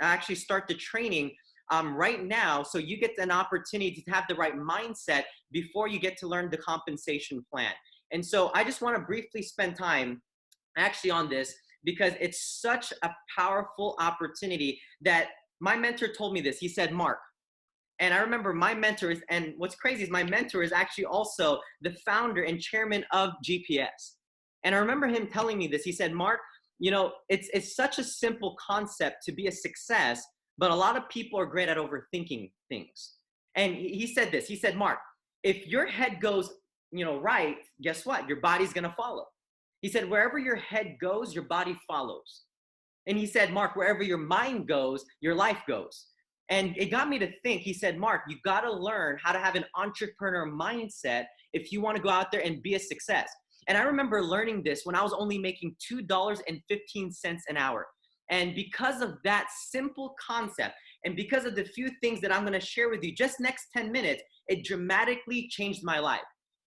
actually start the training right now, so you get an opportunity to have the right mindset before you get to learn the compensation plan. And so I just want to briefly spend time actually on this because it's such a powerful opportunity that my mentor told me this. He said, Mark, and I remember my mentor is, and what's crazy is my mentor is actually also the founder and chairman of GPS. And I remember him telling me this. He said, Mark, you know, it's such a simple concept to be a success, but a lot of people are great at overthinking things. And he said this. He said, Mark, if your head goes, you know, right, guess what? Your body's gonna follow. He said, wherever your head goes, your body follows. And he said, Mark, wherever your mind goes, your life goes. And it got me to think. He said, Mark, you got to learn how to have an entrepreneur mindset if you want to go out there and be a success. And I remember learning this when I was only making $2.15 an hour. And because of that simple concept, and because of the few things that I'm going to share with you just next 10 minutes, it dramatically changed my life.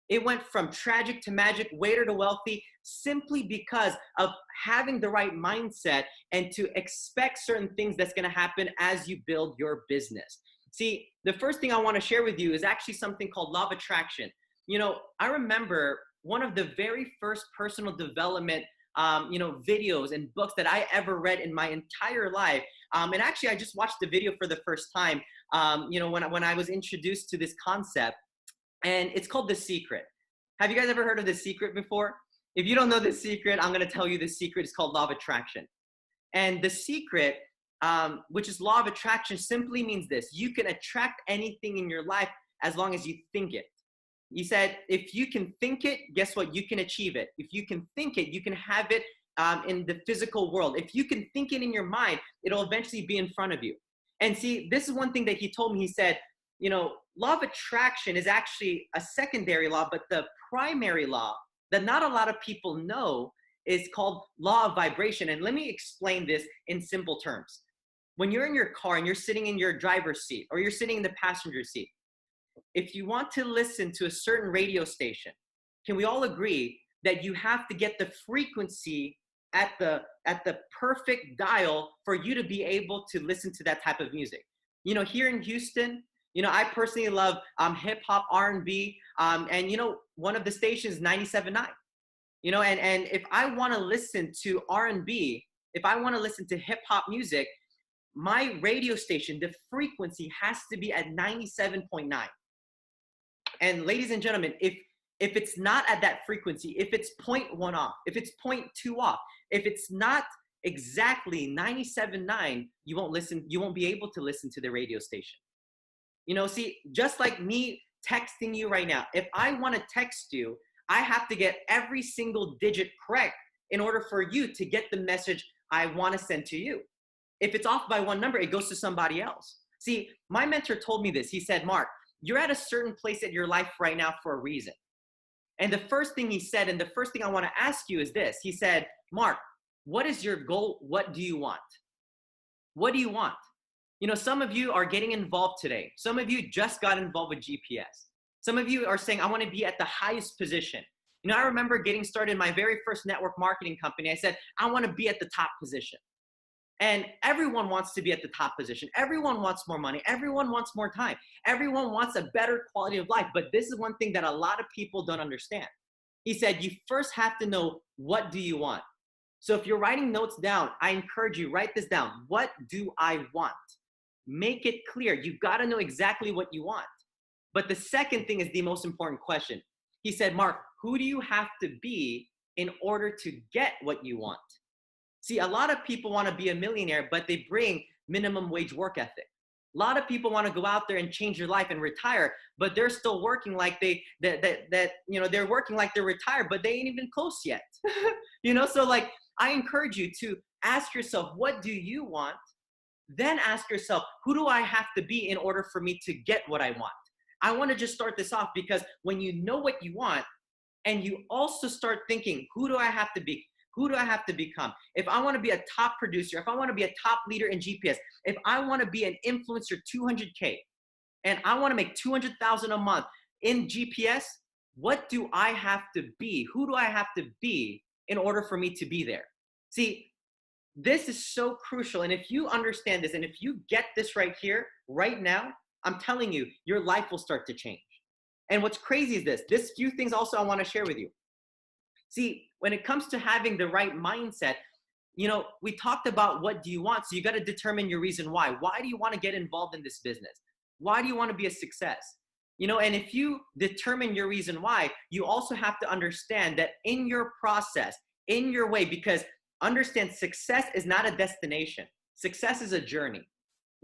It went from tragic to magic, waiter to wealthy, simply because of having the right mindset and to expect certain things that's going to happen as you build your business. See, the first thing I want to share with you is actually something called law of attraction. You know, I remember one of the very first personal development videos and books that I ever read in my entire life. And actually, I just watched the video for the first time, when I was introduced to this concept. And it's called The Secret. Have you guys ever heard of The Secret before? If you don't know The Secret, I'm going to tell you The Secret is called Law of Attraction. And The Secret, which is Law of Attraction, simply means this. You can attract anything in your life as long as you think it. He said, if you can think it, guess what? You can achieve it. If you can think it, you can have it in the physical world. If you can think it in your mind, it'll eventually be in front of you. And see, this is one thing that he told me. He said, you know, law of attraction is actually a secondary law, but the primary law that not a lot of people know is called law of vibration. And let me explain this in simple terms. When you're in your car and you're sitting in your driver's seat or you're sitting in the passenger seat, if you want to listen to a certain radio station, can we all agree that you have to get the frequency at the perfect dial for you to be able to listen to that type of music? You know, here in Houston, you know, I personally love hip hop, R&B, and you know, one of the stations, 97.9. You know, and if I want to listen to R&B, if I want to listen to hip hop music, my radio station, the frequency has to be at 97.9. And ladies and gentlemen, if it's not at that frequency, if it's 0.1 off, if it's 0.2 off, if it's not exactly 97.9, you won't be able to listen to the radio station. You know, see, just like me texting you right now, if I want to text you, I have to get every single digit correct in order for you to get the message I want to send to you. If it's off by one number, it goes to somebody else. See, my mentor told me this. He said, Mark, you're at a certain place in your life right now for a reason. And the first thing he said, and the first thing I want to ask you is this. He said, Mark, what is your goal? What do you want? What do you want? You know, some of you are getting involved today. Some of you just got involved with GPS. Some of you are saying, I want to be at the highest position. You know, I remember getting started in my very first network marketing company. I said, I want to be at the top position. And everyone wants to be at the top position. Everyone wants more money. Everyone wants more time. Everyone wants a better quality of life. But this is one thing that a lot of people don't understand. He said, you first have to know, what do you want? So if you're writing notes down, I encourage you, write this down. What do I want? Make it clear. You've got to know exactly what you want. But the second thing is the most important question. He said, Mark, who do you have to be in order to get what you want? See, a lot of people want to be a millionaire, but they bring minimum wage work ethic. A lot of people want to go out there and change their life and retire, but they're still working like they're working like they're retired, but they ain't even close yet. You know, so like I encourage you to ask yourself, what do you want? Then ask yourself, who do I have to be in order for me to get what I want? I want to just start this off because when you know what you want and you also start thinking, who do I have to be? Who do I have to become? If I want to be a top producer, if I want to be a top leader in GPS, if I want to be an influencer 200K and I want to make 200,000 a month in GPS, what do I have to be? Who do I have to be in order for me to be there? See, This is so crucial. And if you understand this and if you get this right here, right now, I'm telling you, your life will start to change. And what's crazy is this few things also I want to share with you. See, when it comes to having the right mindset, we talked about what do you want. So you got to determine your reason why. Why do you want to get involved in this business? Why do you want to be a success? And if you determine your reason why, you also have to understand that in your process, in your way, because understand success is not a destination. Success is a journey.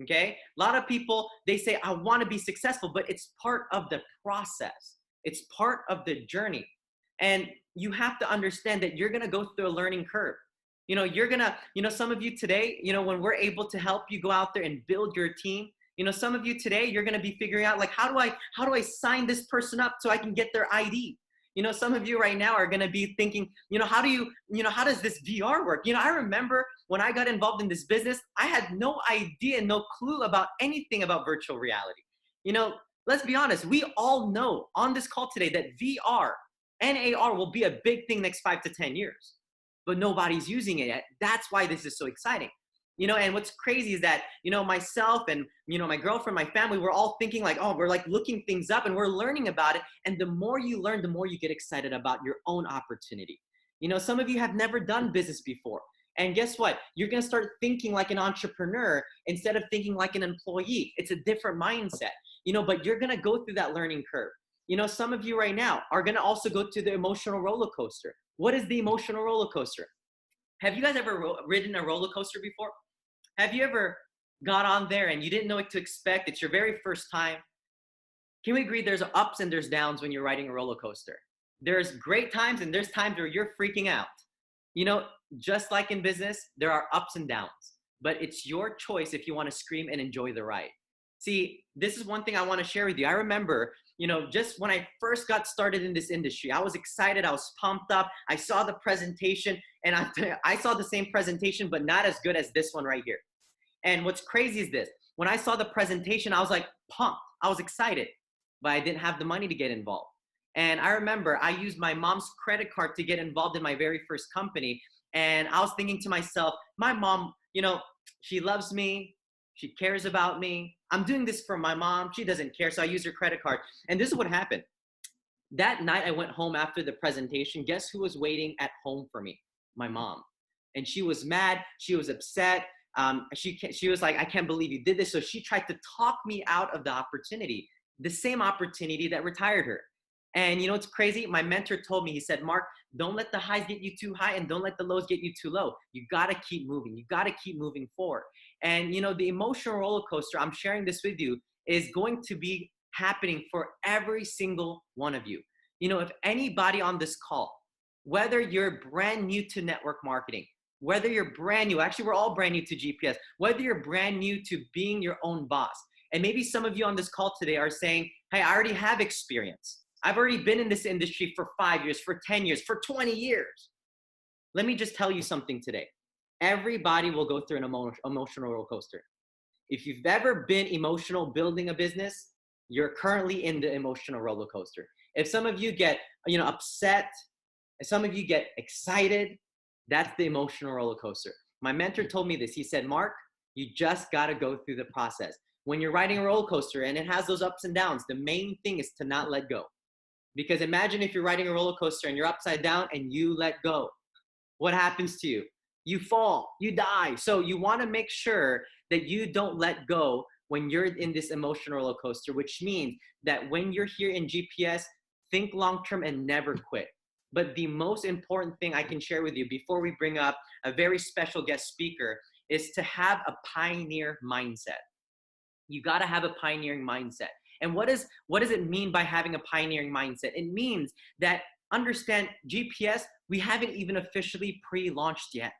Okay. A lot of people, they say, I want to be successful, but it's part of the process. It's part of the journey. And you have to understand that you're going to go through a learning curve. You're going to, some of you today, when we're able to help you go out there and build your team, some of you today, you're going to be figuring out like, how do I sign this person up so I can get their ID? Some of you right now are going to be thinking, how does this VR work? I remember when I got involved in this business, I had no idea, no clue about anything about virtual reality. Let's be honest. We all know on this call today that VR and AR will be a big thing next 5 to 10 years, but nobody's using it yet. That's why this is so exciting. And what's crazy is that, myself and, my girlfriend, my family, we're all thinking like, oh, we're like looking things up and we're learning about it. And the more you learn, the more you get excited about your own opportunity. Some of you have never done business before. And guess what? You're going to start thinking like an entrepreneur instead of thinking like an employee. It's a different mindset, but you're going to go through that learning curve. Some of you right now are going to also go through the emotional roller coaster. What is the emotional roller coaster? Have you guys ever ridden a roller coaster before? Have you ever got on there and you didn't know what to expect? It's your very first time. Can we agree there's ups and there's downs when you're riding a roller coaster? There's great times and there's times where you're freaking out. Just like in business, there are ups and downs, but it's your choice if you want to scream and enjoy the ride. See, this is one thing I want to share with you. I remember, just when I first got started in this industry, I was excited. I was pumped up. I saw the presentation and I saw the same presentation, but not as good as this one right here. And what's crazy is this. When I saw the presentation, I was like pumped. I was excited, but I didn't have the money to get involved. And I remember I used my mom's credit card to get involved in my very first company. And I was thinking to myself, my mom, she loves me. She cares about me. I'm doing this for my mom. She doesn't care. So I use her credit card. And this is what happened. That night I went home after the presentation. Guess who was waiting at home for me? My mom. And she was mad. She was upset. She was like, I can't believe you did this. So she tried to talk me out of the opportunity, the same opportunity that retired her. And it's crazy. My mentor told me, he said, Mark, don't let the highs get you too high and don't let the lows get you too low. You got to keep moving. You got to keep moving forward. And, the emotional roller coaster, I'm sharing this with you, is going to be happening for every single one of you. If anybody on this call, whether you're brand new to network marketing, whether you're brand new, actually, we're all brand new to GPS, whether you're brand new to being your own boss, and maybe some of you on this call today are saying, hey, I already have experience. I've already been in this industry for 5 years, for 10 years, for 20 years. Let me just tell you something today. Everybody will go through an emotional roller coaster. If you've ever been emotional building a business, you're currently in the emotional roller coaster. If some of you get, upset, if some of you get excited, that's the emotional roller coaster. My mentor told me this. He said, Mark, you just got to go through the process. When you're riding a roller coaster and it has those ups and downs, the main thing is to not let go. Because imagine if you're riding a roller coaster and you're upside down and you let go. What happens to you? You fall, you die. So you want to make sure that you don't let go when you're in this emotional roller coaster, which means that when you're here in GPS, think long-term and never quit. But the most important thing I can share with you before we bring up a very special guest speaker is to have a pioneer mindset. You got to have a pioneering mindset. And what does it mean by having a pioneering mindset? It means that understand GPS, we haven't even officially pre-launched yet.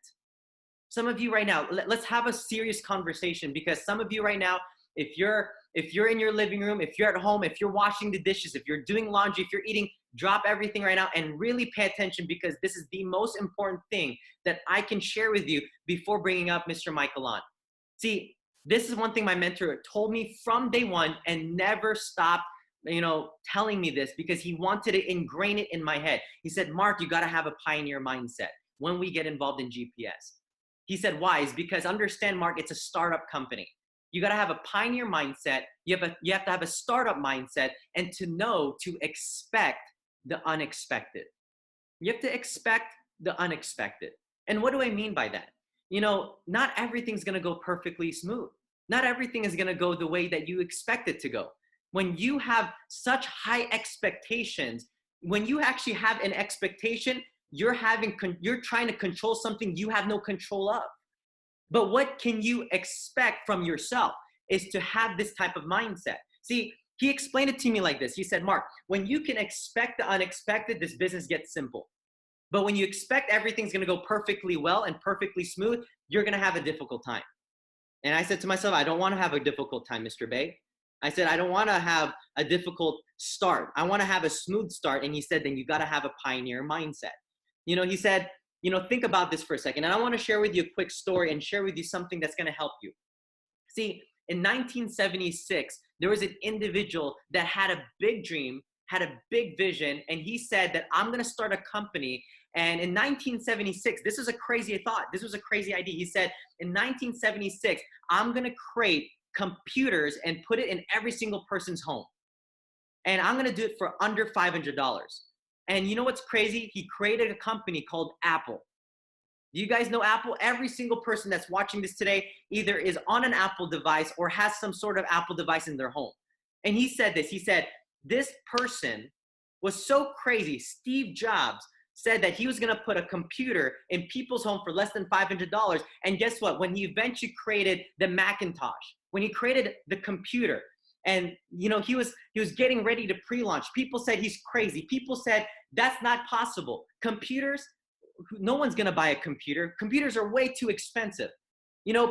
Some of you right now, let's have a serious conversation, because some of you right now, if you're in your living room, if you're at home, if you're washing the dishes, if you're doing laundry, if you're eating, drop everything right now and really pay attention, because this is the most important thing that I can share with you before bringing up Mr. Michael on. See, this is one thing my mentor told me from day one and never stopped, telling me this, because he wanted to ingrain it in my head. He said, Mark, you got to have a pioneer mindset when we get involved in GPS. He said, why? Is because understand, Mark, it's a startup company. You got to have a pioneer mindset. You have to have a startup mindset and to know to expect the unexpected. You have to expect the unexpected. And what do I mean by that? Not everything's going to go perfectly smooth. Not everything is going to go the way that you expect it to go. When you have such high expectations, when you actually have an expectation, you're trying to control something you have no control of. But what can you expect from yourself is to have this type of mindset. See, he explained it to me like this. He said, Mark, when you can expect the unexpected, this business gets simple. But when you expect everything's going to go perfectly well and perfectly smooth, you're going to have a difficult time. And I said to myself, I don't want to have a difficult time, Mr. Bay. I said, I don't want to have a difficult start. I want to have a smooth start. And he said, then you got to have a pioneer mindset. He said, think about this for a second. And I want to share with you a quick story and share with you something that's going to help you. See, in 1976, there was an individual that had a big dream, had a big vision, and he said that I'm going to start a company. And in 1976, this was a crazy thought. This was a crazy idea. He said, in 1976, I'm going to create computers and put it in every single person's home. And I'm going to do it for under $500. And you know what's crazy? He created a company called Apple. Do you guys know Apple? Every single person that's watching this today either is on an Apple device or has some sort of Apple device in their home. And he said this. He said, this person was so crazy. Steve Jobs said that he was going to put a computer in people's home for less than $500. And guess what? When he eventually created the Macintosh, when he created the computer, and he was getting ready to pre-launch, people said he's crazy. People said that's not possible. Computers, no one's going to buy a computer. Computers are way too expensive.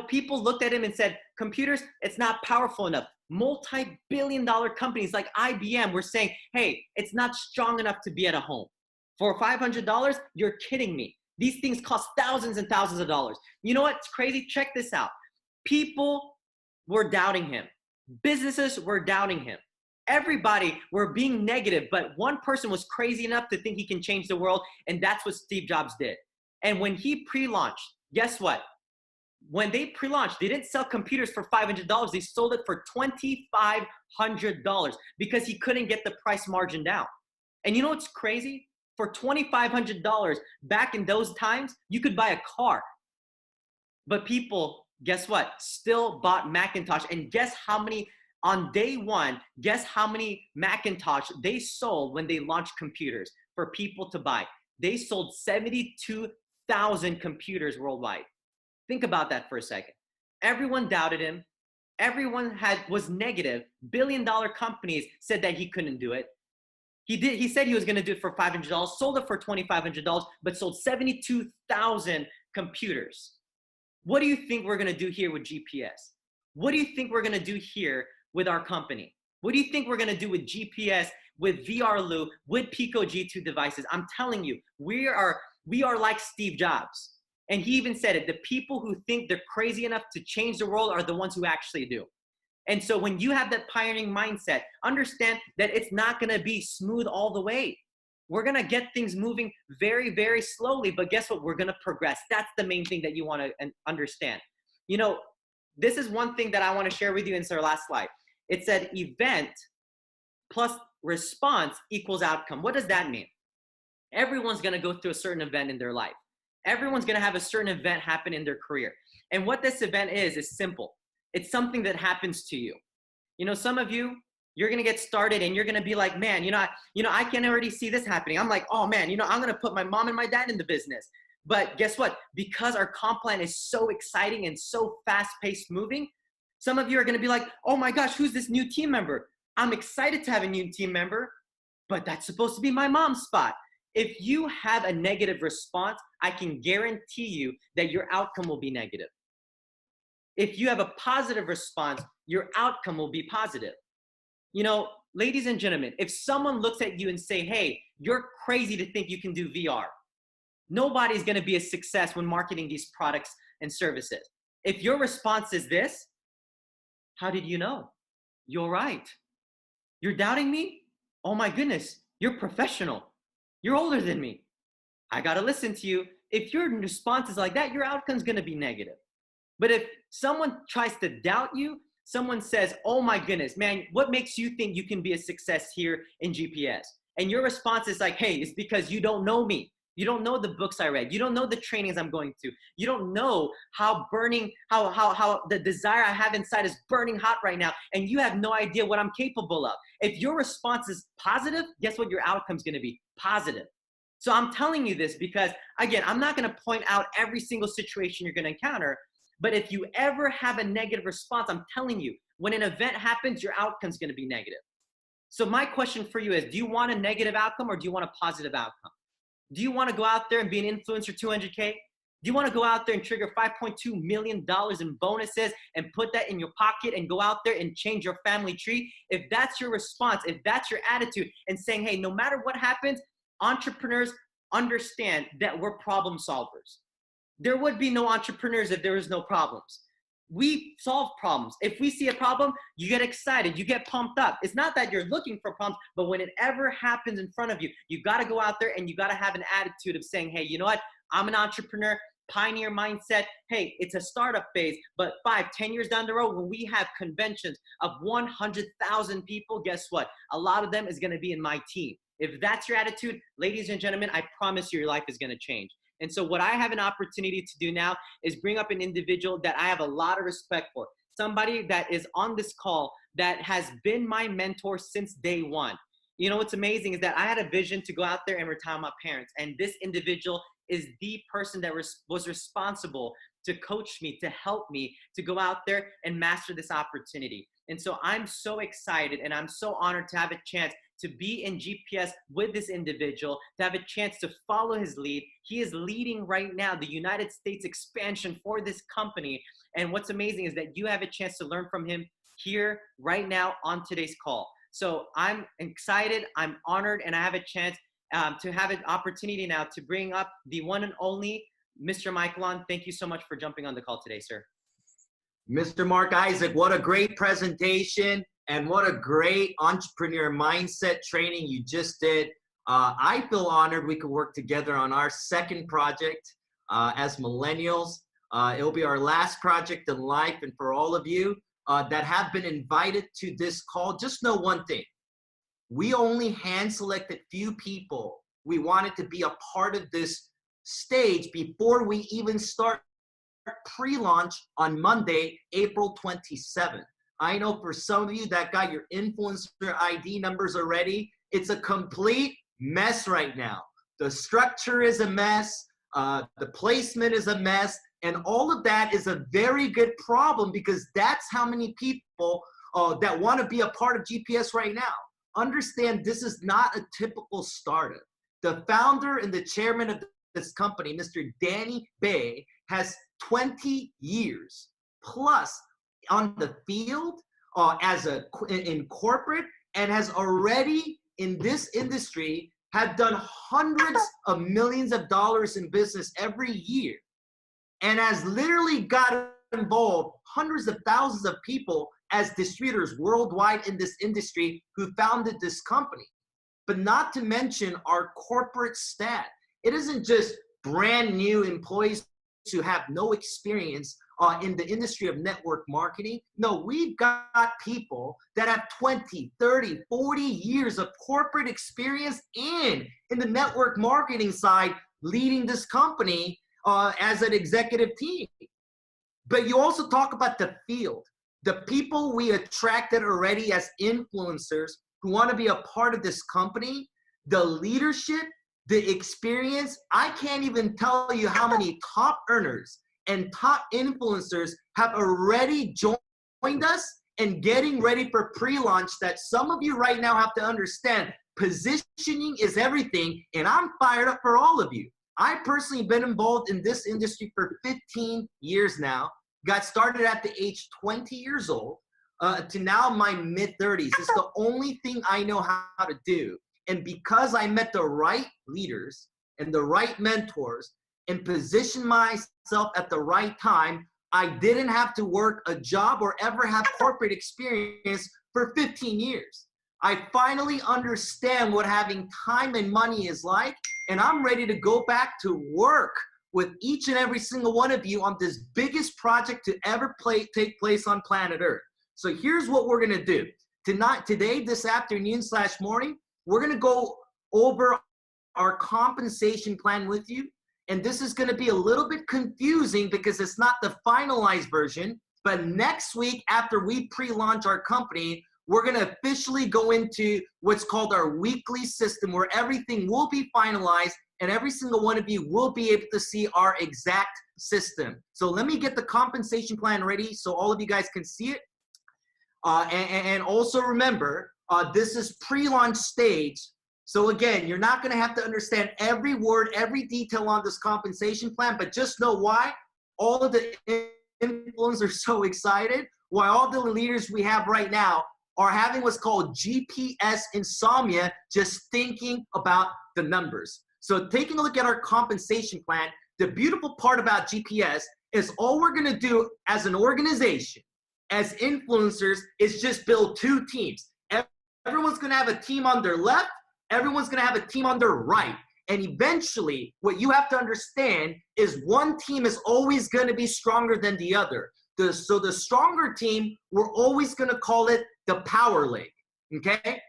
People looked at him and said, computers, it's not powerful enough. Multi-billion-dollar companies like IBM were saying, hey, it's not strong enough to be at a home. For $500, you're kidding me. These things cost thousands and thousands of dollars. You know what's crazy? Check this out. People were doubting him. Businesses were doubting him. Everybody were being negative, but one person was crazy enough to think he can change the world, and that's what Steve Jobs did. And when he pre-launched, guess what? When they pre-launched, they didn't sell computers for $500. They sold it for $2,500 because he couldn't get the price margin down. And you know what's crazy? For $2,500 back in those times, you could buy a car. But people, guess what? Still bought Macintosh. And guess how many, on day one, guess how many Macintosh they sold when they launched computers for people to buy? They sold 72,000 computers worldwide. Think about that for a second. Everyone doubted him. Everyone was negative. Billion-dollar companies said that he couldn't do it. He said he was going to do it for $500, sold it for $2,500, but sold 72,000 computers. What do you think we're going to do here with GPS? What do you think we're going to do here with our company? What do you think we're going to do with GPS, with VRLU, with Pico G2 devices? I'm telling you, we are like Steve Jobs. And he even said it, the people who think they're crazy enough to change the world are the ones who actually do. And so when you have that pioneering mindset, understand that it's not going to be smooth all the way. We're going to get things moving very, very slowly, but guess what? We're going to progress. That's the main thing that you want to understand. This is one thing that I want to share with you in our last slide. It said event plus response equals outcome. What does that mean? Everyone's going to go through a certain event in their life. Everyone's going to have a certain event happen in their career. And what this event is simple. It's something that happens to you. Some of you, you're going to get started and you're going to be like, man, I can already see this happening. I'm like, oh man, I'm going to put my mom and my dad in the business. But guess what? Because our comp plan is so exciting and so fast-paced moving, some of you are going to be like, oh my gosh, who's this new team member? I'm excited to have a new team member, but that's supposed to be my mom's spot. If you have a negative response, I can guarantee you that your outcome will be negative. If you have a positive response, your outcome will be positive. Ladies and gentlemen, if someone looks at you and say, hey, you're crazy to think you can do VR, nobody's going to be a success when marketing these products and services. If your response is this, how did you know? You're right. You're doubting me? Oh my goodness, you're professional. You're older than me. I got to listen to you. if your response is like that, your outcome is going to be negative. But if someone tries to doubt you, someone says, oh my goodness, man, what makes you think you can be a success here in GPS? And your response is like, hey, it's because you don't know me. You don't know the books I read. You don't know the trainings I'm going to. You don't know how the desire I have inside is burning hot right now. And you have no idea what I'm capable of. If your response is positive, guess what your outcome is going to be? Positive. So I'm telling you this because, again, I'm not going to point out every single situation you're going to encounter. But if you ever have a negative response, I'm telling you, when an event happens, your outcome is going to be negative. So my question for you is, do you want a negative outcome or do you want a positive outcome? Do you want to go out there and be an influencer 200K? Do you want to go out there and trigger $5.2 million in bonuses and put that in your pocket and go out there and change your family tree? If that's your response, if that's your attitude, and saying, hey, no matter what happens, entrepreneurs understand that we're problem solvers. There would be no entrepreneurs if there was no problems. We solve problems. If we see a problem, you get excited, you get pumped up. It's not that you're looking for problems, but when it ever happens in front of you, you got to go out there and you got to have an attitude of saying, hey, you know what? I'm an entrepreneur, pioneer mindset. Hey, it's a startup phase, but 5-10 years down the road, when we have conventions of 100,000 people, guess what? A lot of them is going to be in my team. If that's your attitude, ladies and gentlemen, I promise you, your life is going to change. And so what I have an opportunity to do now is bring up an individual that I have a lot of respect for. Somebody that is on this call that has been my mentor since day one. You know, what's amazing is that I had a vision to go out there and retire my parents. And this individual is the person that was responsible to coach me, to help me to go out there and master this opportunity. And so I'm so excited and I'm so honored to have a chance to be in GPS with this individual, to have a chance to follow his lead. He is leading right now the United States expansion for this company. And what's amazing is that you have a chance to learn from him here right now on today's call. So I'm excited, I'm honored, and I have a chance to have an opportunity now to bring up the one and only Mr. Mike Long. Thank you so much for jumping on the call today, sir. Mr. Mark Isaac, what a great presentation and what a great entrepreneur mindset training you just did. I feel honored we could work together on our second project as millennials. It'll be our last project in life, and for all of you that have been invited to this call, just know one thing. We only hand-selected few people we wanted to be a part of this stage before we even start pre-launch on Monday, April 27th. I know for some of you that got your influencer ID numbers already, it's a complete mess right now. The structure is a mess, the placement is a mess, and all of that is a very good problem because that's how many people that want to be a part of GPS right now. Understand this is not a typical startup. The founder and the chairman of this company, Mr. Danny Bay, has 20 years plus on the field in corporate, and has already in this industry have done hundreds of millions of dollars in business every year, and has literally got involved hundreds of thousands of people as distributors worldwide in this industry who founded this company. But not to mention our corporate staff. It isn't just brand new employees who have no experience in the industry of network marketing. No, we've got people that have 20, 30, 40 years of corporate experience in the network marketing side, leading this company as an executive team. But you also talk about the field, the people we attracted already as influencers who want to be a part of this company, the leadership, the experience. I can't even tell you how many top earners and top influencers have already joined us and getting ready for pre-launch that some of you right now have to understand. Positioning is everything, and I'm fired up for all of you. I personally been involved in this industry for 15 years now. Got started at the age 20 years old to now my mid-30s. It's the only thing I know how to do. And because I met the right leaders and the right mentors and positioned myself at the right time, I didn't have to work a job or ever have corporate experience for 15 years. I finally understand what having time and money is like, and I'm ready to go back to work with each and every single one of you on this biggest project to ever take place on planet Earth. So here's what we're gonna do. Today, this afternoon / morning, we're gonna go over our compensation plan with you. And this is gonna be a little bit confusing because it's not the finalized version, but next week after we pre-launch our company, we're gonna officially go into what's called our weekly system where everything will be finalized and every single one of you will be able to see our exact system. So let me get the compensation plan ready so all of you guys can see it. And also remember, this is pre-launch stage. So again, you're not gonna have to understand every word, every detail on this compensation plan, but just know why all of the influencers are so excited, why all the leaders we have right now are having what's called GPS insomnia, just thinking about the numbers. So taking a look at our compensation plan, the beautiful part about GPS is all we're gonna do as an organization, as influencers, is just build 2 teams. Everyone's gonna have a team on their left, everyone's gonna have a team on their right. And eventually, what you have to understand is one team is always gonna be stronger than the other. So the stronger team, we're always gonna call it the power leg, okay?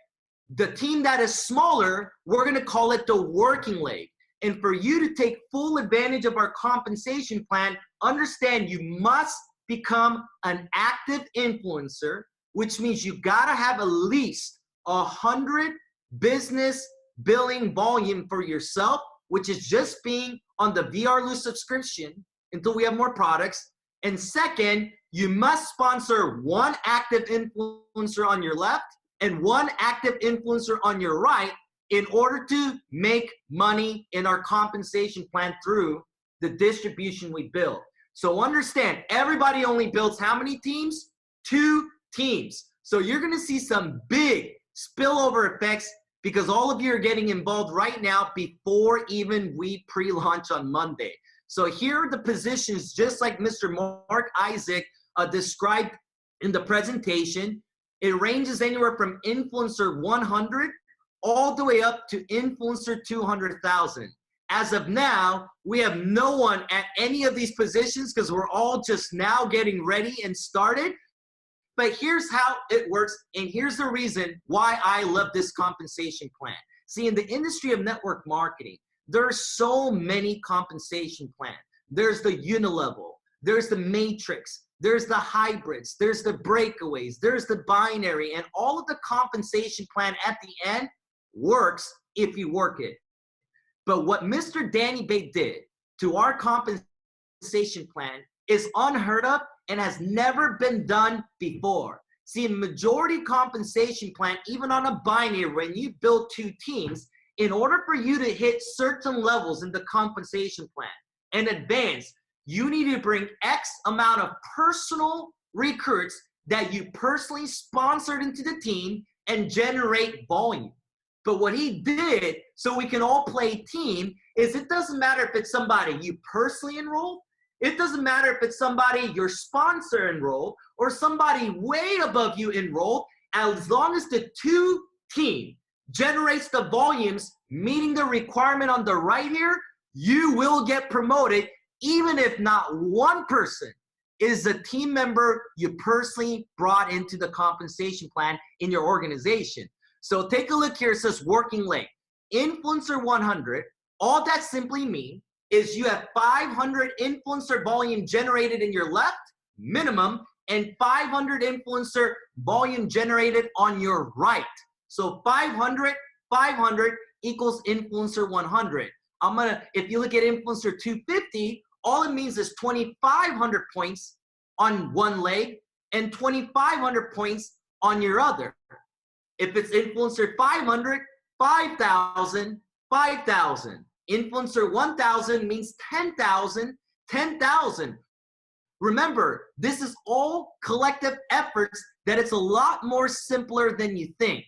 The team that is smaller, we're gonna call it the working leg. And for you to take full advantage of our compensation plan, understand you must become an active influencer, which means you gotta have at least 100 business billing volume for yourself, which is just being on the VRLU subscription until we have more products. And second, you must sponsor 1 active influencer on your left and 1 active influencer on your right in order to make money in our compensation plan through the distribution we build. So understand, everybody only builds how many teams? 2 teams. So you're gonna see some big spillover effects because all of you are getting involved right now before even we pre-launch on Monday. So here are the positions, just like Mr. Mark Isaac described in the presentation. It ranges anywhere from influencer 100 all the way up to influencer 200,000. As of now, we have no one at any of these positions because we're all just now getting ready and started. But here's how it works, and here's the reason why I love this compensation plan. See, in the industry of network marketing, there are so many compensation plans. There's the unilevel, there's the matrix, there's the hybrids, there's the breakaways, there's the binary, and all of the compensation plan at the end works if you work it. But what Mr. Danny Bay did to our compensation plan is unheard of and has never been done before. See, in majority compensation plan, even on a binary, when you build 2 teams, in order for you to hit certain levels in the compensation plan and advance, you need to bring X amount of personal recruits that you personally sponsored into the team and generate volume. But what he did, so we can all play team, is it doesn't matter if it's somebody you personally enrolled, it doesn't matter if it's somebody your sponsor enrolled, or somebody way above you enrolled, as long as the 2 team generates the volumes meeting the requirement on the right here, you will get promoted, even if not 1 person is a team member you personally brought into the compensation plan in your organization. So take a look here, it says working leg. Influencer 100, all that simply means is you have 500 influencer volume generated in your left, minimum, and 500 influencer volume generated on your right. So 500 equals influencer 100. If you look at influencer 250, all it means is 2,500 points on one leg and 2,500 points on your other. If it's influencer 500, 5,000, 5,000. Influencer 1,000 means 10,000, 10,000. Remember, this is all collective efforts that it's a lot more simpler than you think.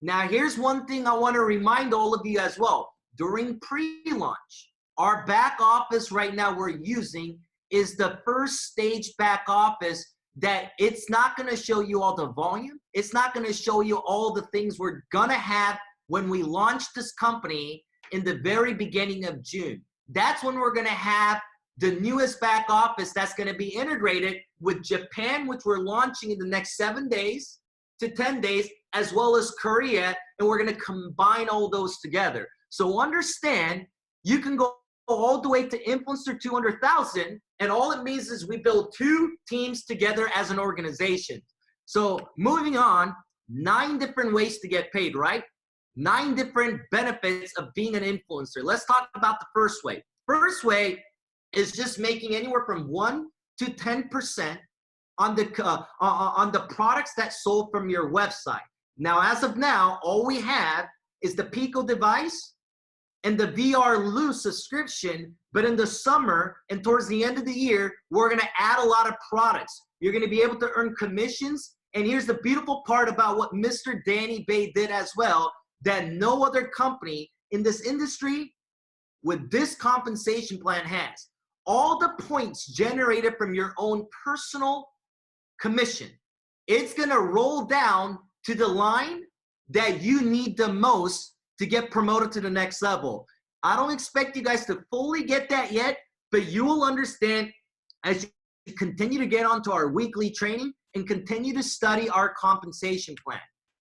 Now, here's one thing I want to remind all of you as well. During pre-launch, our back office right now we're using is the first stage back office that it's not going to show you all the volume. It's not going to show you all the things we're going to have when we launch this company in the very beginning of June. that's when we're going to have the newest back office that's going to be integrated with Japan, which we're launching in the next 7 days to 10 days, as well as Korea, and we're going to combine all those together. So understand, you can go all the way to Influencer 200,000, and all it means is we build 2 teams together as an organization. So moving on, 9 different ways to get paid, right? 9 different benefits of being an influencer. Let's talk about the first way. First way is just making anywhere from 1 to 10% on the products that sold from your website. Now, as of now, all we have is the Pico device and the VRLU subscription, but in the summer and towards the end of the year, we're gonna add a lot of products. You're gonna be able to earn commissions, and here's the beautiful part about what Mr. Danny Bay did as well, that no other company in this industry with this compensation plan has. All the points generated from your own personal commission, it's gonna roll down to the line that you need the most to get promoted to the next level. I don't expect you guys to fully get that yet, but you will understand as you continue to get onto our weekly training and continue to study our compensation plan.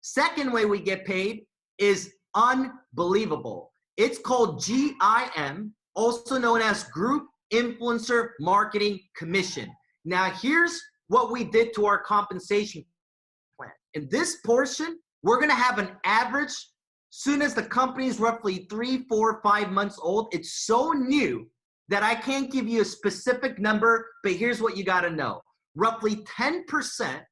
Second way we get paid is unbelievable. It's called GIM, also known as Group Influencer Marketing Commission. Now here's what we did to our compensation plan. In this portion, we're gonna have an average soon as the company is roughly 3, 4, 5 months old. It's so new that I can't give you a specific number, but here's what you gotta know. Roughly 10%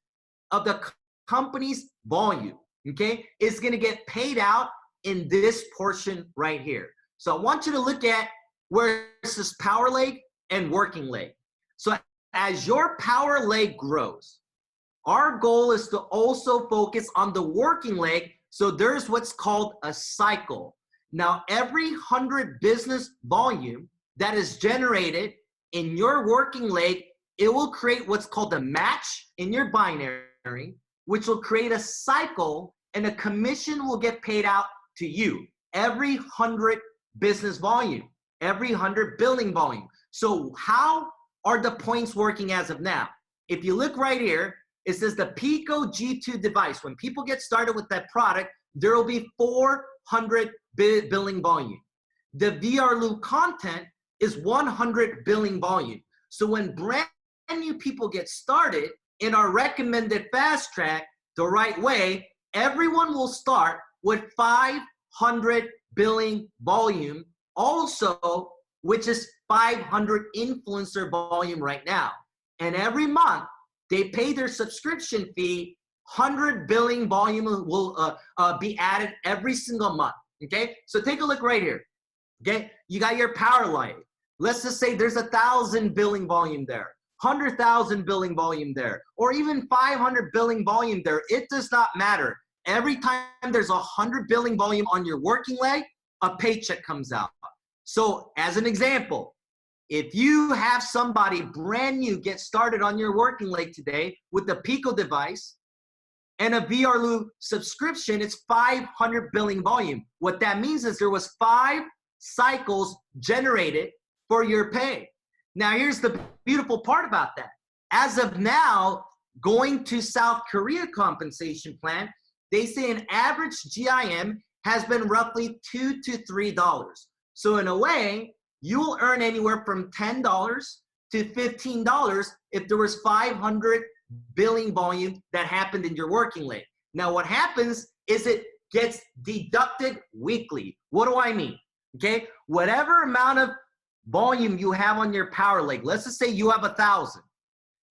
of the company's volume, okay, is gonna get paid out in this portion right here. So I want you to look at where it says power leg and working leg. So as your power leg grows, our goal is to also focus on the working leg. So there's what's called a cycle. Now, every 100 business volume that is generated in your working leg, it will create what's called a match in your binary, which will create a cycle, and a commission will get paid out to you every 100 business volume, every 100 billing volume. So how are the points working as of now? If you look right here, it says the Pico G2 device. When people get started with that product, there will be 400 billing volume. The VRLU content is 100 billing volume. So when brand new people get started in our recommended fast track the right way, everyone will start with 500 billing volume also, which is 500 influencer volume right now. And every month they pay their subscription fee, 100 billing volume will be added every single month, okay? So take a look right here, okay? You got your power line. Let's just say there's 1,000 billing volume there, 100,000 billing volume there, or even 500 billing volume there. It does not matter. Every time there's 100 billing volume on your working leg, a paycheck comes out. So as an example, if you have somebody brand new get started on your working leg today with the Pico device and a VRLU subscription, it's 500 billing volume. What that means is there was 5 cycles generated for your pay. Now here's the beautiful part about that. As of now, going to South Korea compensation plan, they say an average GIM has been roughly $2 to $3. So in a way, you will earn anywhere from $10 to $15 if there was 500 billing volume that happened in your working leg. Now what happens is it gets deducted weekly. What do I mean? Okay, whatever amount of volume you have on your power leg, let's just say you have 1,000,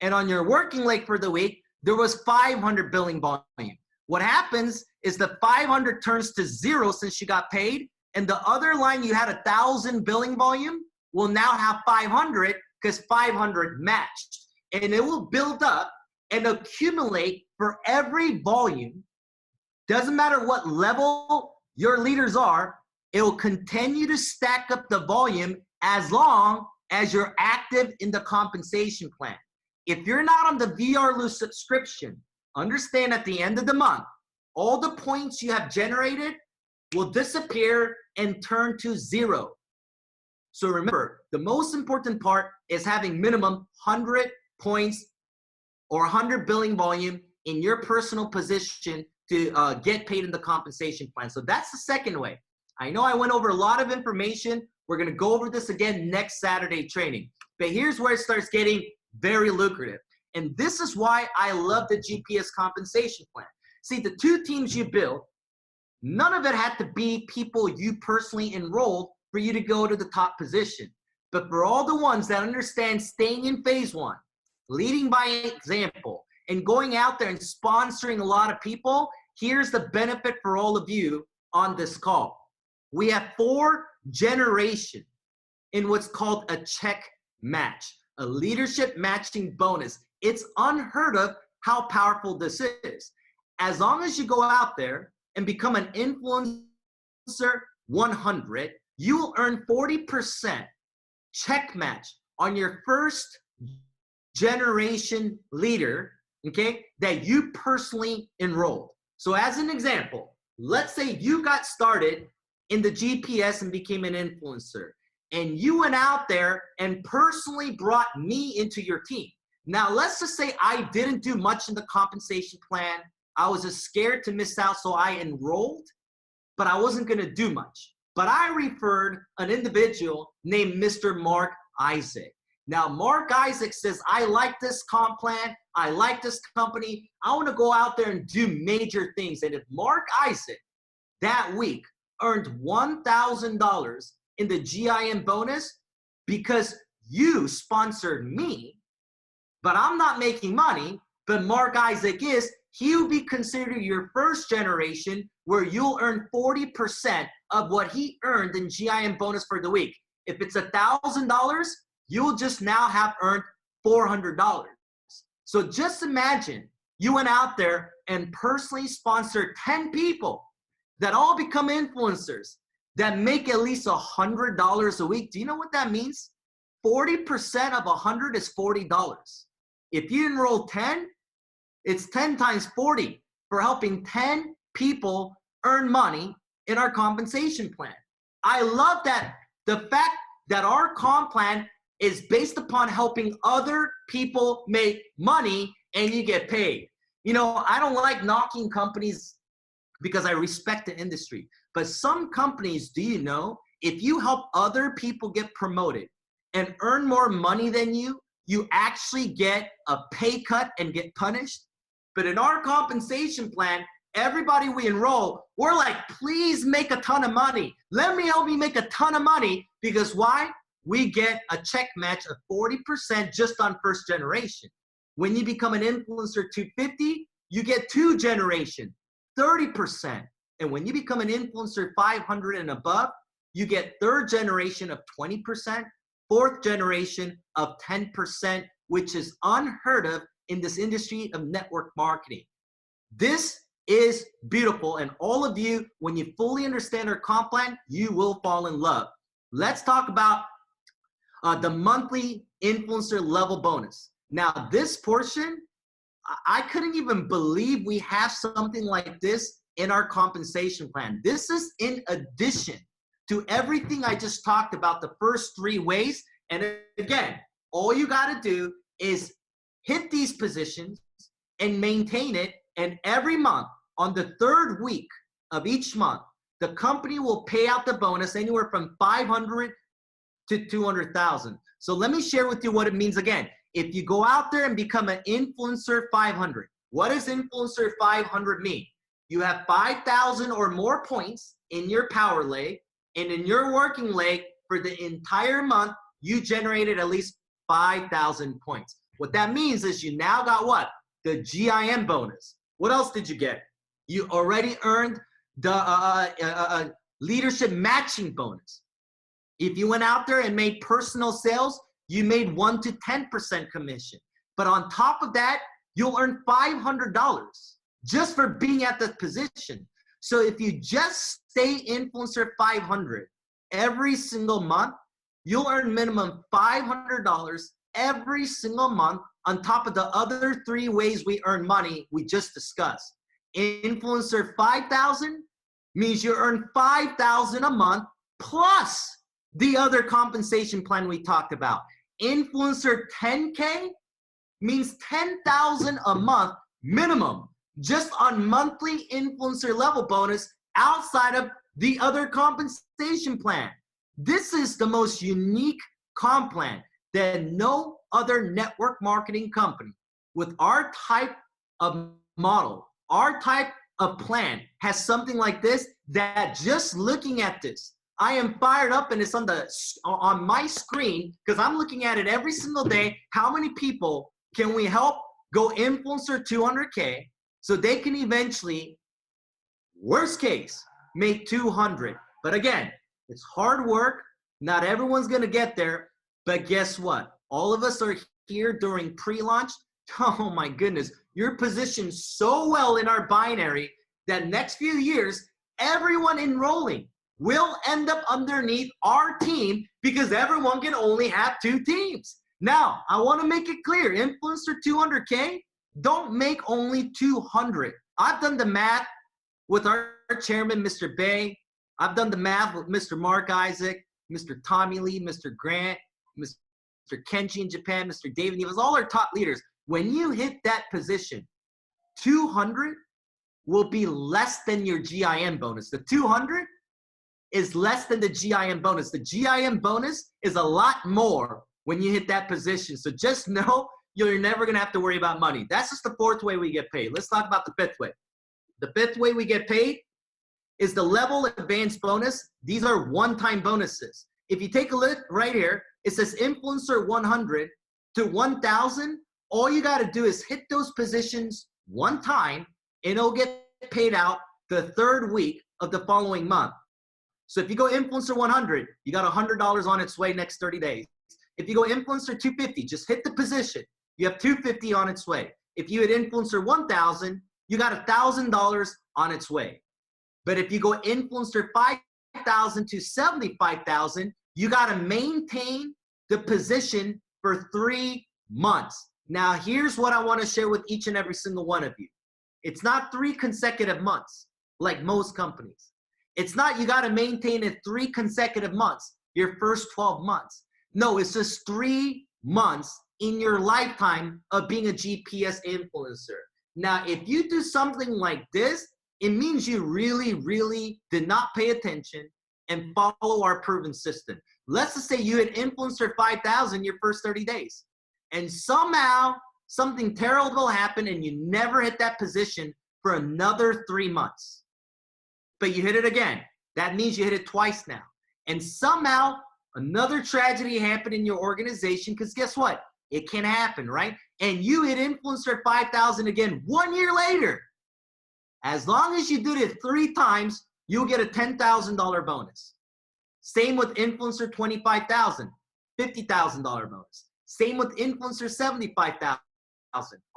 and on your working leg for the week, there was 500 billing volume. What happens is the 500 turns to 0 since you got paid, and the other line you had 1,000 billing volume will now have 500 because 500 matched. And it will build up and accumulate for every volume. Doesn't matter what level your leaders are, it will continue to stack up the volume as long as you're active in the compensation plan. If you're not on the VRLU subscription, understand at the end of the month, all the points you have generated will disappear and turn to 0. So remember, the most important part is having minimum 100 points or 100 billing volume in your personal position to get paid in the compensation plan. So that's the second way. I know I went over a lot of information. We're going to go over this again next Saturday training. But here's where it starts getting very lucrative. And this is why I love the GPS compensation plan. See, the 2 teams you build, none of it had to be people you personally enrolled for you to go to the top position. But for all the ones that understand staying in phase 1, leading by example, and going out there and sponsoring a lot of people, here's the benefit for all of you on this call. We have 4 generations in what's called a check match, a leadership matching bonus. It's unheard of how powerful this is. As long as you go out there and become an influencer 100, you will earn 40% check match on your first generation leader, okay, that you personally enrolled. So as an example, let's say you got started in the GPS and became an influencer, and you went out there and personally brought me into your team. Now, let's just say I didn't do much in the compensation plan. I was just scared to miss out, so I enrolled, but I wasn't gonna do much. But I referred an individual named Mr. Mark Isaac. Now, Mark Isaac says, I like this comp plan, I like this company, I wanna go out there and do major things. And if Mark Isaac that week earned $1,000 in the GIM bonus because you sponsored me, but I'm not making money, but Mark Isaac is, he will be considered your first generation where you'll earn 40% of what he earned in GIM bonus for the week. If it's $1,000, you'll just now have earned $400. So just imagine you went out there and personally sponsored 10 people that all become influencers that make at least $100 a week. Do you know what that means? 40% of 100 is $40. If you enroll 10, it's 10 times 40 for helping 10 people earn money in our compensation plan. I love that the fact that our comp plan is based upon helping other people make money and you get paid. You know, I don't like knocking companies because I respect the industry. But some companies, do you know, if you help other people get promoted and earn more money than you, you actually get a pay cut and get punished. But in our compensation plan, everybody we enroll, we're like, please make a ton of money. Let me help you make a ton of money, because why? We get a check match of 40% just on first generation. When you become an influencer 250, you get 2 generation, 30%. And when you become an influencer 500 and above, you get 3rd generation of 20%, 4th generation of 10%, which is unheard of in this industry of network marketing. This is beautiful, and all of you, when you fully understand our comp plan, you will fall in love. Let's talk about the monthly influencer level bonus. Now, this portion, I couldn't even believe we have something like this in our compensation plan. This is in addition to everything I just talked about, the first 3 ways. And again, all you got to do is hit these positions and maintain it. And every month, on the 3rd week of each month, the company will pay out the bonus anywhere from $500 to $200,000. So let me share with you what it means again. If you go out there and become an influencer 500, what does influencer 500 mean? You have 5,000 or more points in your power leg, and in your working leg for the entire month, you generated at least 5,000 points. What that means is you now got what? The GIM bonus. What else did you get? You already earned the leadership matching bonus. If you went out there and made personal sales, you made 1 to 10% commission. But on top of that, you'll earn $500 just for being at the position. So if you just stay influencer 500 every single month, you'll earn minimum $500 every single month on top of the other 3 ways we earn money we just discussed. Influencer 5,000 means you earn $5,000 a month plus the other compensation plan we talked about. Influencer 10K means 10,000 a month minimum, just on monthly influencer level bonus outside of the other compensation plan. This is the most unique comp plan that no other network marketing company with our type of model, our type of plan has something like this, that just looking at this, I am fired up, and it's on my screen because I'm looking at it every single day. How many people can we help go influencer 200K so they can eventually, worst case, make 200? But again, it's hard work. Not everyone's going to get there. But guess what? All of us are here during pre-launch. Oh my goodness. You're positioned so well in our binary that next few years, everyone enrolling will end up underneath our team because everyone can only have 2 teams. Now, I want to make it clear, influencer 200K, don't make only 200. I've done the math with our chairman, Mr. Bay. I've done the math with Mr. Mark Isaac, Mr. Tommy Lee, Mr. Grant, Mr. Kenji in Japan, Mr. David Nevas, all our top leaders. When you hit that position, 200 will be less than your GIM bonus. The 200 is less than the GIM bonus. The GIM bonus is a lot more when you hit that position. So just know you're never going to have to worry about money. That's just the 4th way we get paid. Let's talk about the 5th way. The 5th way we get paid is the level advanced bonus. These are one-time bonuses. If you take a look right here, it says influencer 100 to 1,000. All you got to do is hit those positions one time, and it'll get paid out the 3rd week of the following month. So if you go influencer 100, you got $100 on its way next 30 days. If you go influencer 250, just hit the position. You have $250 on its way. If you hit influencer 1,000, you got $1,000 on its way. But if you go influencer 5,000 to 75,000, you got to maintain the position for 3 months. Now, here's what I want to share with each and every single one of you. It's not 3 consecutive months like most companies. It's not you got to maintain it 3 consecutive months, your first 12 months. No, it's just 3 months in your lifetime of being a GPS influencer. Now, if you do something like this, it means you really, really did not pay attention and follow our proven system. Let's just say you had influencer 5,000 your first 30 days, and somehow something terrible happened and you never hit that position for another 3 months. But you hit it again. That means you hit it twice now. And somehow another tragedy happened in your organization, because guess what? It can happen, right? And you hit influencer 5,000 again 1 year later. As long as you did it 3 times, you'll get a $10,000 bonus. Same with influencer 25,000, $50,000 bonus. Same with influencer 75,000.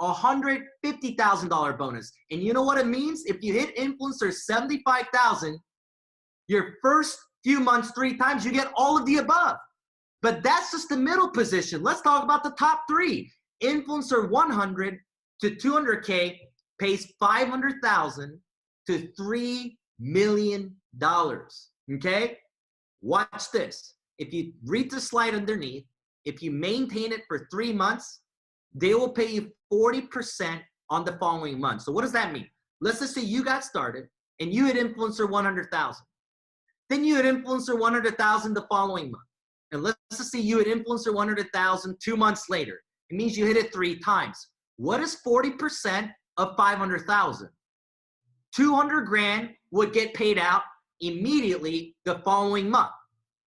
$150,000 bonus. And you know what it means? If you hit influencer 75,000, your first few months 3 times, you get all of the above. But that's just the middle position. Let's talk about the top 3. Influencer 100 to 200K pays $500,000 to $3 million. Okay? Watch this. If you read the slide underneath, if you maintain it for 3 months, they will pay you 40% on the following month. So what does that mean? Let's just say you got started and you hit influencer 100,000. Then you hit influencer 100,000 the following month. And let's just say you hit influencer 100,000 2 months later. It means you hit it 3 times. What is 40% of 500,000? 200 grand would get paid out immediately the following month.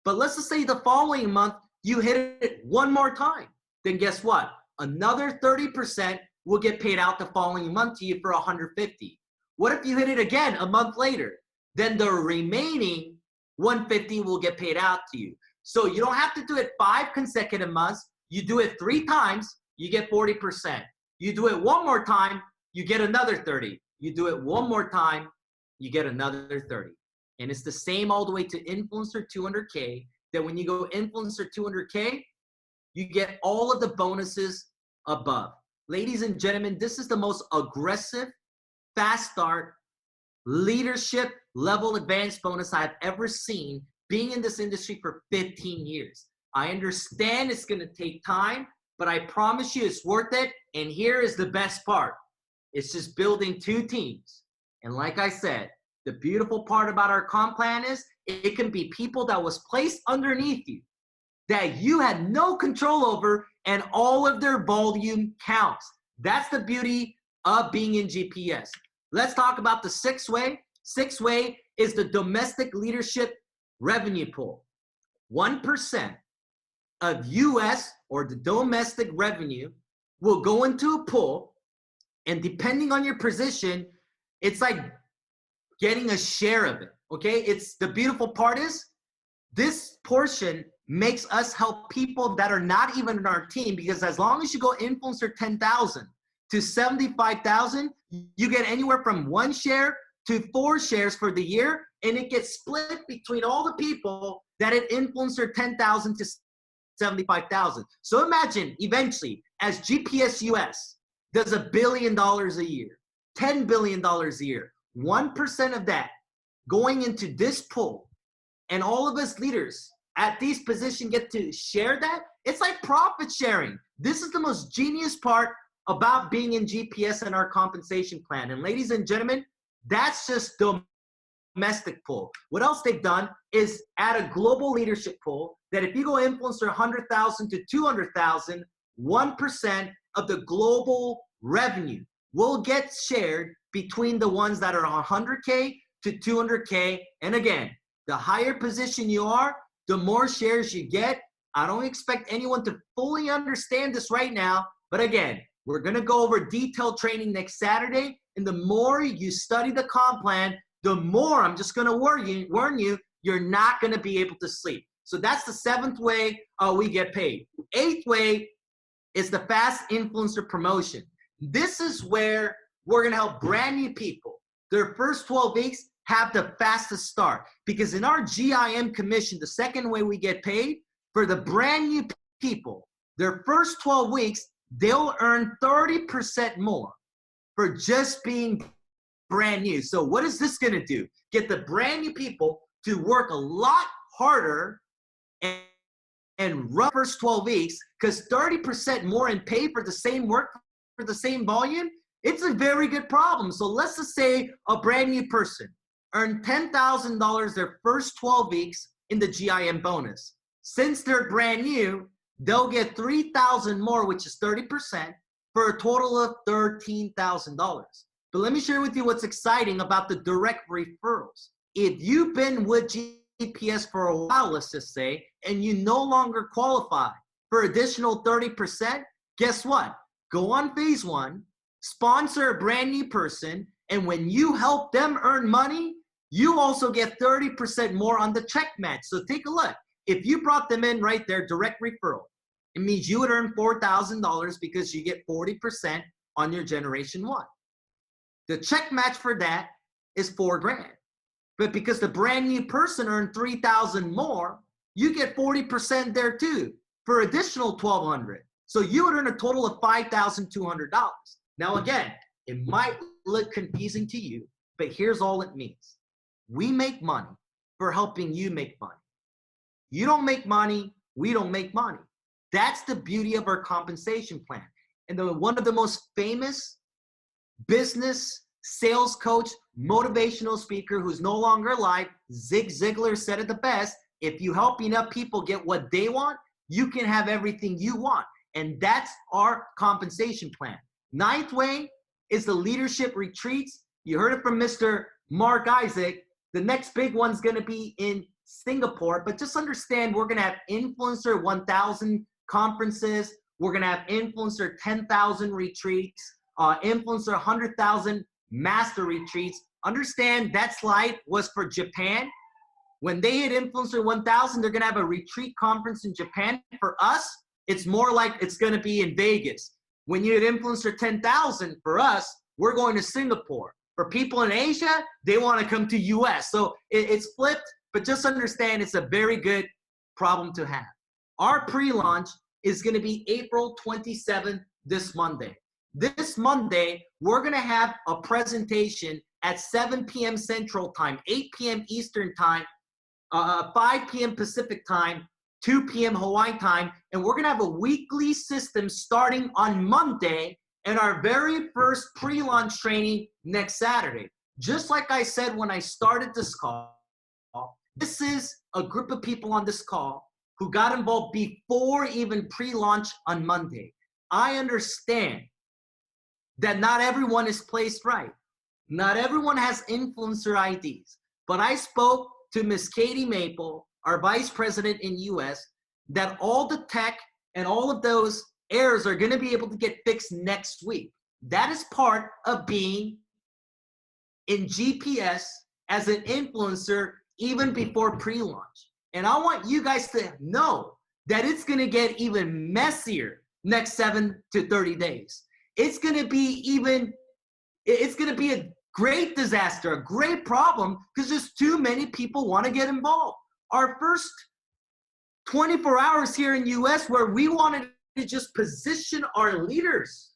But let's just say the following month you hit it 1 more time. Then guess what? Another 30% will get paid out the following month to you for 150. What if you hit it again a month later? Then the remaining 150 will get paid out to you. So you don't have to do it 5 consecutive months. You do it 3 times, you get 40%. You do it 1 more time, you get another 30. You do it 1 more time, you get another 30. And it's the same all the way to influencer 200K, that when you go influencer 200K, you get all of the bonuses above. Ladies and gentlemen, this is the most aggressive, fast start, leadership level advanced bonus I've ever seen being in this industry for 15 years. I understand it's going to take time, but I promise you it's worth it. And here is the best part. It's just building 2 teams. And like I said, the beautiful part about our comp plan is it can be people that was placed underneath you that you had no control over, and all of their volume counts. That's the beauty of being in GPS. Let's talk about the 6-way. 6-way is the domestic leadership revenue pool. 1% of US or the domestic revenue will go into a pool, and depending on your position, it's like getting a share of it, okay? It's the beautiful part is this portion makes us help people that are not even in our team, because as long as you go influencer 10,000 to 75,000, you get anywhere from 1 share to 4 shares for the year, and it gets split between all the people that at influencer 10,000 to 75,000. So imagine eventually as GPS US does $1 billion a year, $10 billion a year, 1% of that going into this pool, and all of us leaders at these positions get to share that. It's like profit sharing. This is the most genius part about being in GPS and our compensation plan. And ladies and gentlemen, that's just domestic pool. What else they've done is add a global leadership pool that if you go influencer 100,000 to 200,000, 1% of the global revenue will get shared between the ones that are 100K to 200K. And again, the higher position you are, the more shares you get. I don't expect anyone to fully understand this right now, but again, we're gonna go over detailed training next Saturday, and the more you study the comp plan, the more, I'm just gonna warn you, you're not gonna be able to sleep. So that's the 7th way we get paid. 8th way is the fast influencer promotion. This is where we're gonna help brand new people. Their first 12 weeks have the fastest start, because in our GIM commission, the 2nd way we get paid, for the brand new people, their first 12 weeks, they'll earn 30% more for just being brand new. So what is this gonna do? Get the brand new people to work a lot harder and run first 12 weeks, because 30% more in pay for the same work, for the same volume, it's a very good problem. So let's just say a brand new person earn $10,000 their first 12 weeks in the GIM bonus. Since they're brand new, they'll get $3,000 more, which is 30%, for a total of $13,000. But let me share with you what's exciting about the direct referrals. If you've been with GPS for a while, let's just say, and you no longer qualify for additional 30%, guess what? Go on phase 1, sponsor a brand new person, and when you help them earn money, you also get 30% more on the check match. So take a look. If you brought them in right there, direct referral, it means you would earn $4,000 because you get 40% on your generation 1. The check match for that is $4,000. But because the brand new person earned $3,000 more, you get 40% there too for additional $1,200. So you would earn a total of $5,200. Now again, it might look confusing to you, but here's all it means. We make money for helping you make money. You don't make money, we don't make money. That's the beauty of our compensation plan. And one of the most famous business sales coach, motivational speaker who's no longer alive, Zig Ziglar, said it the best: if you help enough people get what they want, you can have everything you want. And that's our compensation plan. 9th way is the leadership retreats. You heard it from Mr. Mark Isaac. The next big one's gonna be in Singapore, but just understand we're gonna have Influencer 1000 conferences. We're gonna have Influencer 10,000 retreats, Influencer 100,000 master retreats. Understand that slide was for Japan. When they hit Influencer 1000, they're gonna have a retreat conference in Japan. For us, it's more like it's gonna be in Vegas. When you hit Influencer 10,000, for us, we're going to Singapore. For people in Asia, they wanna come to US. So it's flipped, but just understand it's a very good problem to have. Our pre-launch is gonna be April 27th, this Monday. This Monday, we're gonna have a presentation at 7 p.m. Central Time, 8 p.m. Eastern Time, 5 p.m. Pacific time, 2 p.m. Hawaii time, and we're gonna have a weekly system starting on Monday and our very first pre-launch training next Saturday. Just like I said when I started this call, this is a group of people on this call who got involved before even pre-launch on Monday. I understand that not everyone is placed right. Not everyone has influencer IDs, but I spoke to Miss Katie Maple, our vice president in US, that all the tech and all of those errors are gonna be able to get fixed next week. That is part of being in GPS as an influencer even before pre-launch. And I want you guys to know that it's gonna get even messier next 7 to 30 days. It's gonna be a great disaster, a great problem, because there's too many people want to get involved. Our first 24 hours here in US where we wanted to just position our leaders.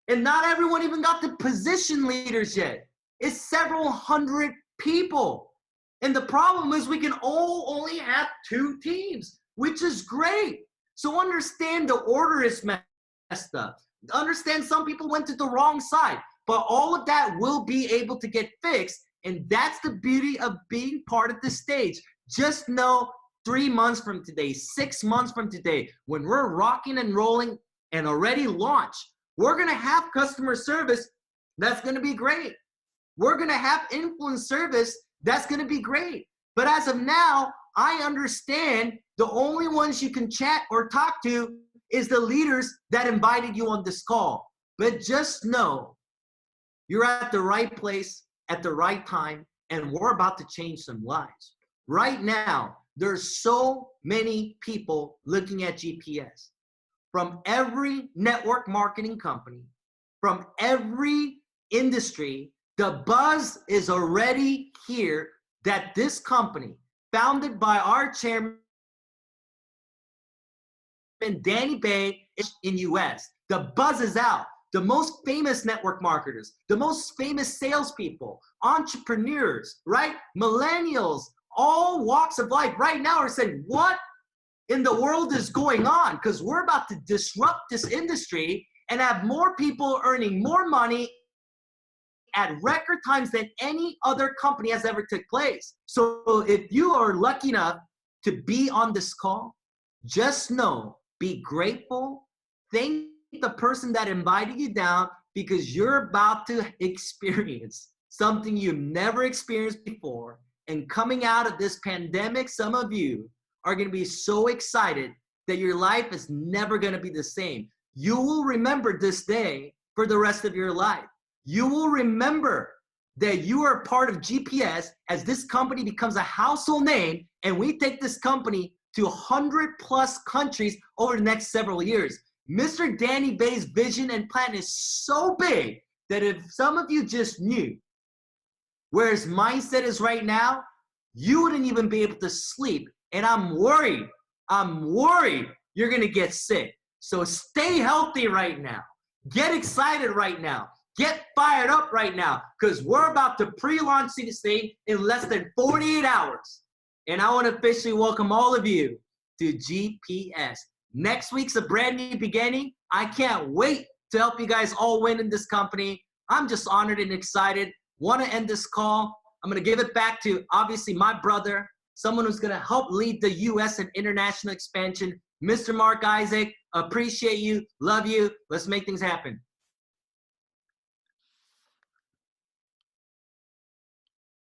And not everyone even got to position leaders yet. It's several hundred people. And the problem is we can only have 2 teams, which is great. So understand the order is messed up. Understand some people went to the wrong side. But all of that will be able to get fixed. And that's the beauty of being part of the stage. Just know 3 months from today, 6 months from today, when we're rocking and rolling and already launched, we're gonna have customer service that's gonna be great. We're gonna have influence service that's gonna be great. But as of now, I understand the only ones you can chat or talk to is the leaders that invited you on this call. But just know, you're at the right place at the right time, and we're about to change some lives. Right now, there's so many people looking at GPS. From every network marketing company, from every industry, the buzz is already here that this company, founded by our chairman, Danny Bay, in US, the buzz is out. The most famous network marketers, the most famous salespeople, entrepreneurs, right? Millennials, all walks of life right now are saying, what in the world is going on? Because we're about to disrupt this industry and have more people earning more money at record times than any other company has ever took place. So if you are lucky enough to be on this call, just know, be grateful, thank the person that invited you down, because you're about to experience something you've never experienced before. And coming out of this pandemic, some of you are going to be so excited that your life is never going to be the same. You will remember this day for the rest of your life. You will remember that you are part of GPS as this company becomes a household name, and we take this company to 100+ countries over the next several years. Mr. Danny Bay's vision and plan is so big that if some of you just knew where his mindset is right now, you wouldn't even be able to sleep. And I'm worried you're gonna get sick. So stay healthy right now. Get excited right now. Get fired up right now, because we're about to pre-launch this thing in less than 48 hours. And I want to officially welcome all of you to GPS. Next week's a brand new beginning. I can't wait to help you guys all win in this company. I'm just honored and excited. Want to end this call. I'm going to give it back to, obviously, my brother, someone who's going to help lead the US and international expansion, Mr. Mark Isaac. Appreciate you. Love you. Let's make things happen.